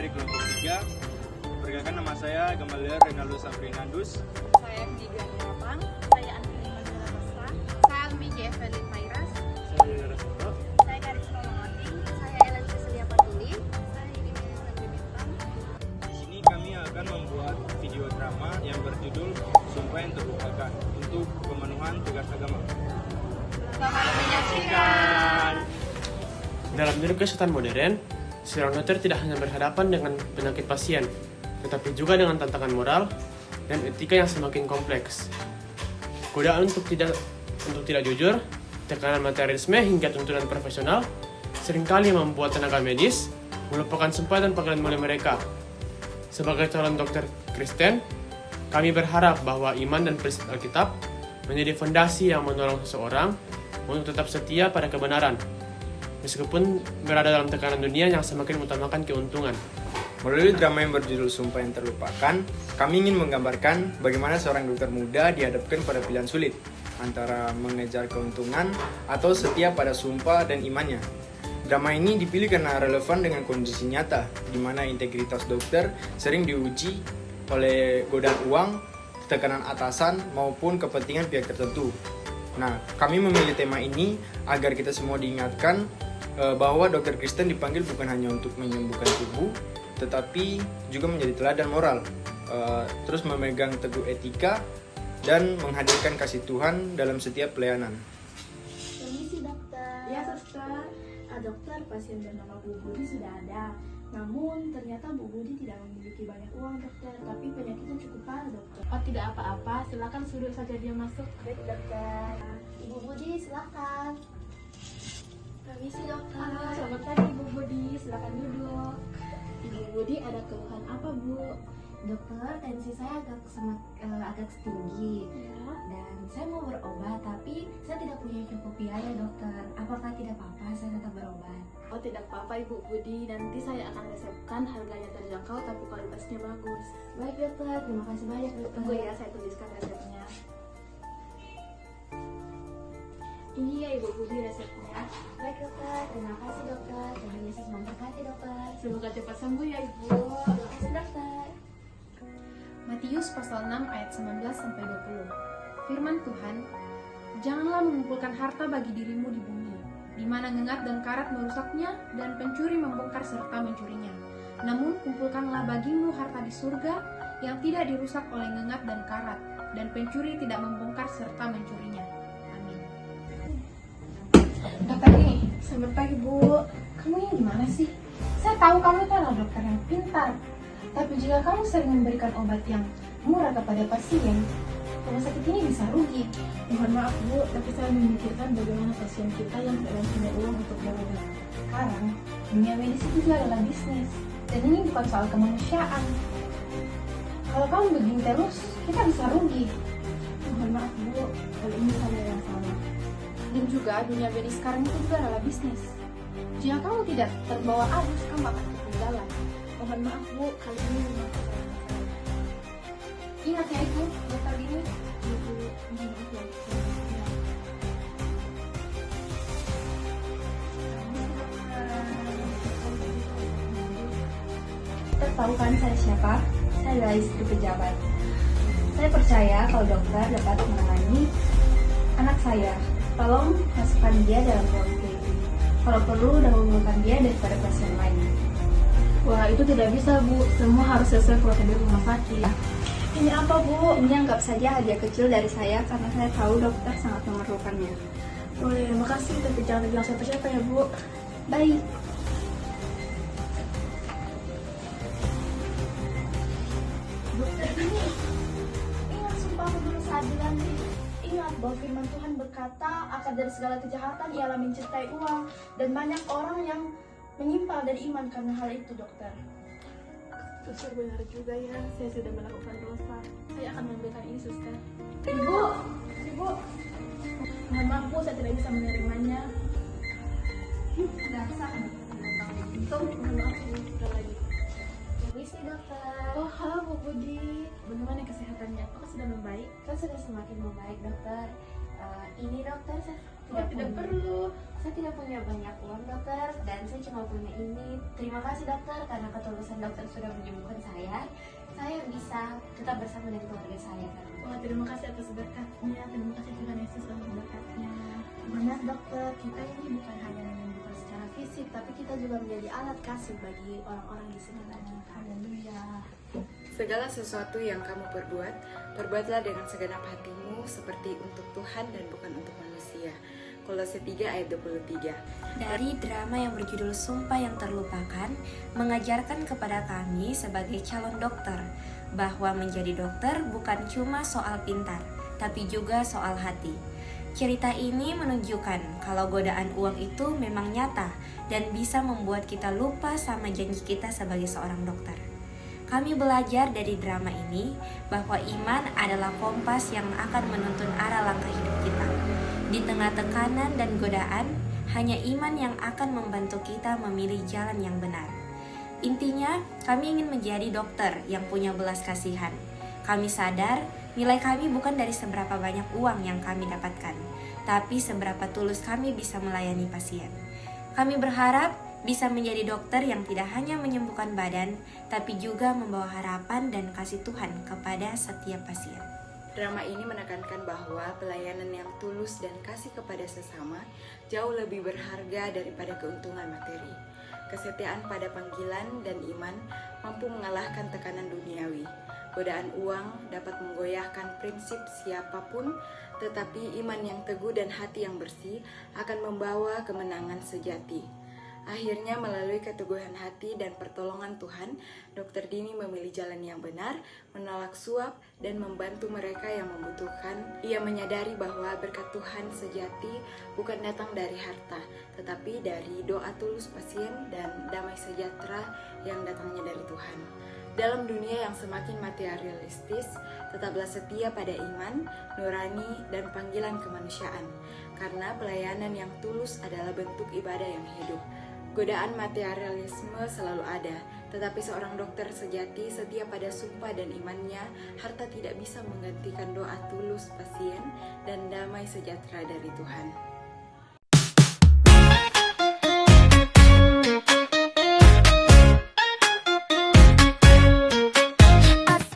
dari kelompok 3. Perkenalkan, nama saya Gamaliel Renaldo Safrinandus. Saya Diga Nirapang. Saya Antoni Mandala Basra. Saya Almi Evelyn Mairas. Saya Yudara Soto. Saya Karisma Mamating. Saya Ellen Cecilia Paduli. Saya Ine Lagi Bintang. Di sini kami akan membuat video drama yang berjudul Sumpah yang Terlupakan untuk pemenuhan tugas agama. Selamat menyaksikan. Dalam dunia kesehatan modern, seorang dokter tidak hanya berhadapan dengan penyakit pasien, tetapi juga dengan tantangan moral dan etika yang semakin kompleks. Godaan untuk tidak jujur, tekanan materialisme hingga tuntunan profesional seringkali membuat tenaga medis melupakan sumpah dan panggilan mulia mereka. Sebagai calon dokter Kristen, kami berharap bahwa iman dan prinsip Alkitab menjadi fondasi yang menolong seseorang untuk tetap setia pada kebenaran, meskipun berada dalam tekanan dunia yang semakin mengutamakan keuntungan. Melalui drama yang berjudul Sumpah yang Terlupakan, kami ingin menggambarkan bagaimana seorang dokter muda dihadapkan pada pilihan sulit antara mengejar keuntungan atau setia pada sumpah dan imannya. Drama ini dipilih karena relevan dengan kondisi nyata, di mana integritas dokter sering diuji oleh godaan uang, tekanan atasan, maupun kepentingan pihak tertentu. Nah, kami memilih tema ini agar kita semua diingatkan bahwa dokter Kristen dipanggil bukan hanya untuk menyembuhkan tubuh, tetapi juga menjadi teladan moral, terus memegang teguh etika, dan menghadirkan kasih Tuhan dalam setiap pelayanan. Permisi dokter. Ya, suster. Dokter, pasien bernama Bu Budi sudah ada. Namun ternyata Bu Budi tidak memiliki banyak uang dokter, tapi penyakitnya cukup parah dokter. Oh, tidak apa-apa. Silakan suruh saja dia masuk. Baik dokter. Ibu Budi silakan. Permisi dokter. Selamat pagi, Bu Budi. Silakan duduk. Ibu Budi ada keluhan apa, Bu? Dokter, tensi saya agak tinggi. Ya. Dan saya mau berobat, tapi saya tidak punya cukup biaya dokter. Apakah tidak apa-apa saya tetap berobat? Oh, tidak apa-apa, Ibu Budi. Nanti saya akan resepkan, harganya terjangkau tapi kualitasnya bagus. Baik dokter, terima kasih banyak dokter. Tunggu ya, saya tuliskan resepnya. Ini ya Ibu Budi resepnya. Baik dokter, terima kasih dokter. Tuhan Yesus memberkati dokter. Semoga cepat sembuh ya Ibu. Terima kasih dokter. Matius pasal 6 ayat 19-20. Firman Tuhan, janganlah mengumpulkan harta bagi dirimu di bumi, di mana ngengat dan karat merusaknya dan pencuri membongkar serta mencurinya. Namun kumpulkanlah bagimu harta di surga yang tidak dirusak oleh ngengat dan karat, dan pencuri tidak membongkar serta mencurinya. Amin. Dokter ini, selamat pagi Bu. Kamu ini gimana sih? Saya tahu kamu itu adalah dokter yang pintar. Tapi jika kamu sering memberikan obat yang murah kepada pasien, rumah sakit ini bisa rugi. Mohon maaf Bu, tapi saya memikirkan bagaimana pasien kita yang tidak punya uang untuk berobat. Sekarang, dunia medis itu juga adalah bisnis. Dan ini bukan soal kemanusiaan. Kalau kamu begini terus, kita bisa rugi. Mohon maaf Bu, kali ini saya yang salah. Dan juga dunia medis sekarang itu juga adalah bisnis. Jika kamu tidak terbawa arus, kamu akan ketinggalan. Mohon maaf Bu, kali ini memang kesalahan saya. Ingat ya itu, dokter ini. Bu, mohon maaf ya. Dokter tahu kan saya siapa? Saya adalah istri pejabat. Saya percaya kalau dokter dapat menangani anak saya. Tolong masukkan dia dalam ruang terapi. Kalau perlu, dahulukan dia daripada pasien lain. Wah, itu tidak bisa Bu, semua harus sesuai prosedur rumah sakit. Ini apa Bu? Ini anggap saja hadiah kecil dari saya karena saya tahu dokter sangat memerlukannya. Boleh, makasih, tapi jangan bilang siapa-siapa ya Bu. Baik. Dokter ini, ingat sumpah menurut keadilan. Ingat bahwa firman Tuhan berkata, akar dari segala kejahatan ialah mencintai uang, dan banyak orang yang menyimpang dari iman karena hal itu, dokter. Suster benar juga ya, saya sudah melakukan dosa. Saya akan memberikan ini suster. Ibu, mohon maaf Bu, saya tidak bisa menerimanya. Tidak sah. Mohon maaf Bu, sudah lagi. Permisi dokter. Oh, halo Bu Budi. Bagaimana kesehatannya? Apakah sudah membaik? Kan sudah semakin membaik dokter. Ini dokter, saya Tidak perlu. Saya tidak punya banyak uang dokter, dan dan saya cuma punya ini. Terima kasih dokter karena ketulusan dokter sudah menyembuhkan saya. Saya bisa tetap bersama dengan keluarga saya. Wah, terima kasih atas berkatnya. Terima kasih Tuhan Yesus atas berkatnya. Benar dokter, kita ini bukan hanya menyembuhkan secara fisik, tapi kita juga menjadi alat kasih bagi orang-orang di sekitar kita. Haleluya. Segala sesuatu yang kamu perbuat, perbuatlah dengan segenap hatimu seperti untuk Tuhan dan bukan untuk manusia. Kolose 3 ayat 23. Dari drama yang berjudul Sumpah yang Terlupakan, mengajarkan kepada kami sebagai calon dokter bahwa menjadi dokter bukan cuma soal pintar, tapi juga soal hati. Cerita ini menunjukkan kalau godaan uang itu memang nyata dan bisa membuat kita lupa sama janji kita sebagai seorang dokter. Kami belajar dari drama ini bahwa iman adalah kompas yang akan menuntun arah langkah hidup kita. Di tengah tekanan dan godaan, hanya iman yang akan membantu kita memilih jalan yang benar. Intinya, kami ingin menjadi dokter yang punya belas kasihan. Kami sadar nilai kami bukan dari seberapa banyak uang yang kami dapatkan, tapi seberapa tulus kami bisa melayani pasien. Kami berharap bisa menjadi dokter yang tidak hanya menyembuhkan badan, tapi juga membawa harapan dan kasih Tuhan kepada setiap pasien. Drama ini menekankan bahwa pelayanan yang tulus dan kasih kepada sesama jauh lebih berharga daripada keuntungan materi. Kesetiaan pada panggilan dan iman mampu mengalahkan tekanan duniawi. Godaan uang dapat menggoyahkan prinsip siapapun, tetapi iman yang teguh dan hati yang bersih akan membawa kemenangan sejati. Akhirnya melalui keteguhan hati dan pertolongan Tuhan, Dr. Dini memilih jalan yang benar, menolak suap, dan membantu mereka yang membutuhkan. Ia menyadari bahwa berkat Tuhan sejati bukan datang dari harta, tetapi dari doa tulus pasien dan damai sejahtera yang datangnya dari Tuhan. Dalam dunia yang semakin materialistis, tetaplah setia pada iman, nurani, dan panggilan kemanusiaan, karena pelayanan yang tulus adalah bentuk ibadah yang hidup. Godaan materialisme selalu ada, tetapi seorang dokter sejati setia pada sumpah dan imannya. Harta tidak bisa menggantikan doa tulus pasien dan damai sejahtera dari Tuhan.